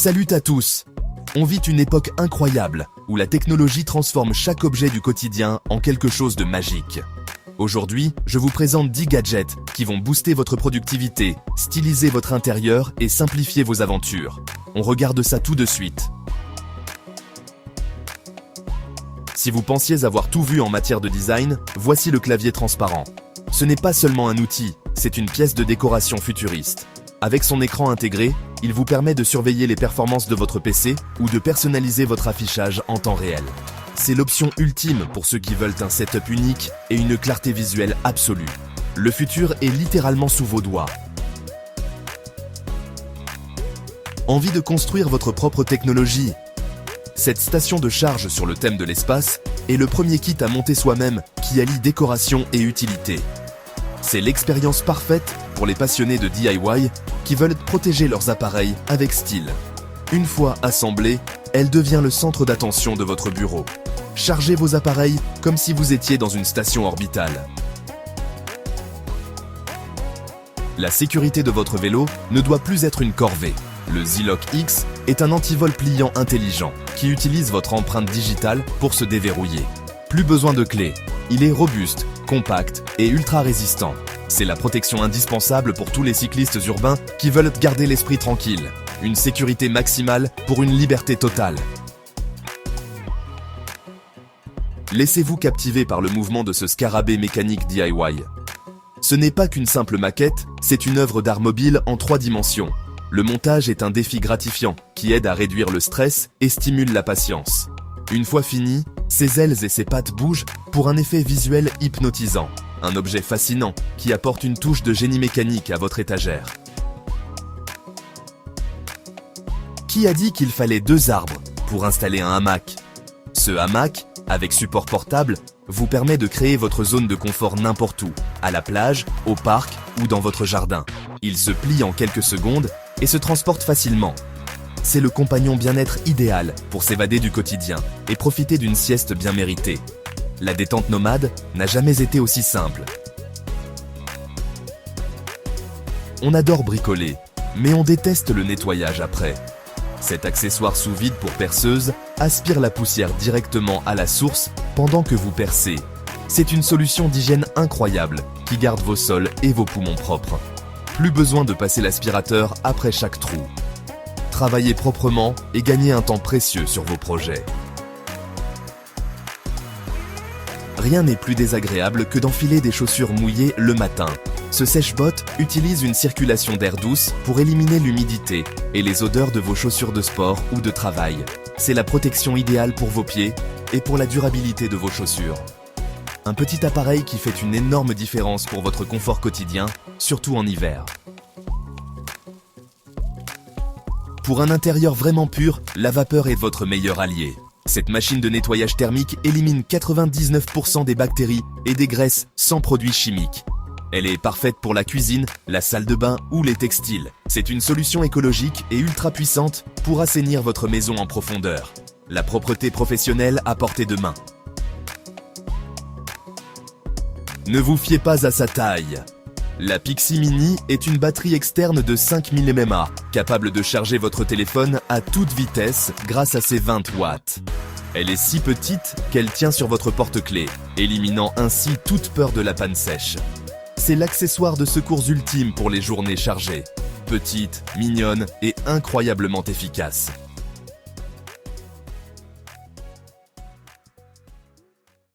Salut à tous! On vit une époque incroyable où la technologie transforme chaque objet du quotidien en quelque chose de magique. Aujourd'hui, je vous présente 10 gadgets qui vont booster votre productivité, styliser votre intérieur et simplifier vos aventures. On regarde ça tout de suite. Si vous pensiez avoir tout vu en matière de design, voici le clavier transparent. Ce n'est pas seulement un outil, c'est une pièce de décoration futuriste. Avec son écran intégré, il vous permet de surveiller les performances de votre PC ou de personnaliser votre affichage en temps réel. C'est l'option ultime pour ceux qui veulent un setup unique et une clarté visuelle absolue. Le futur est littéralement sous vos doigts. Envie de construire votre propre technologie? Cette station de charge sur le thème de l'espace est le premier kit à monter soi-même qui allie décoration et utilité. C'est l'expérience parfaite pour les passionnés de DIY qui veulent protéger leurs appareils avec style. Une fois assemblée, elle devient le centre d'attention de votre bureau. Chargez vos appareils comme si vous étiez dans une station orbitale. La sécurité de votre vélo ne doit plus être une corvée. Le Z-Lock X est un antivol pliant intelligent qui utilise votre empreinte digitale pour se déverrouiller. Plus besoin de clés. Il est robuste, compact et ultra résistant. C'est la protection indispensable pour tous les cyclistes urbains qui veulent garder l'esprit tranquille. Une sécurité maximale pour une liberté totale. Laissez-vous captiver par le mouvement de ce scarabée mécanique DIY. Ce n'est pas qu'une simple maquette, c'est une œuvre d'art mobile en 3 dimensions. Le montage est un défi gratifiant qui aide à réduire le stress et stimule la patience. Une fois fini, ses ailes et ses pattes bougent pour un effet visuel hypnotisant. Un objet fascinant qui apporte une touche de génie mécanique à votre étagère. Qui a dit qu'il fallait 2 arbres pour installer un hamac? Ce hamac, avec support portable, vous permet de créer votre zone de confort n'importe où, à la plage, au parc ou dans votre jardin. Il se plie en quelques secondes et se transporte facilement. C'est le compagnon bien-être idéal pour s'évader du quotidien et profiter d'une sieste bien méritée. La détente nomade n'a jamais été aussi simple. On adore bricoler, mais on déteste le nettoyage après. Cet accessoire sous vide pour perceuse aspire la poussière directement à la source pendant que vous percez. C'est une solution d'hygiène incroyable qui garde vos sols et vos poumons propres. Plus besoin de passer l'aspirateur après chaque trou. Travaillez proprement et gagnez un temps précieux sur vos projets. Rien n'est plus désagréable que d'enfiler des chaussures mouillées le matin. Ce sèche-bottes utilise une circulation d'air douce pour éliminer l'humidité et les odeurs de vos chaussures de sport ou de travail. C'est la protection idéale pour vos pieds et pour la durabilité de vos chaussures. Un petit appareil qui fait une énorme différence pour votre confort quotidien, surtout en hiver. Pour un intérieur vraiment pur, la vapeur est votre meilleur allié. Cette machine de nettoyage thermique élimine 99% des bactéries et des graisses sans produits chimiques. Elle est parfaite pour la cuisine, la salle de bain ou les textiles. C'est une solution écologique et ultra puissante pour assainir votre maison en profondeur. La propreté professionnelle à portée de main. Ne vous fiez pas à sa taille. La Pixie Mini est une batterie externe de 5000 mAh, capable de charger votre téléphone à toute vitesse grâce à ses 20 watts. Elle est si petite qu'elle tient sur votre porte-clés, éliminant ainsi toute peur de la panne sèche. C'est l'accessoire de secours ultime pour les journées chargées. Petite, mignonne et incroyablement efficace.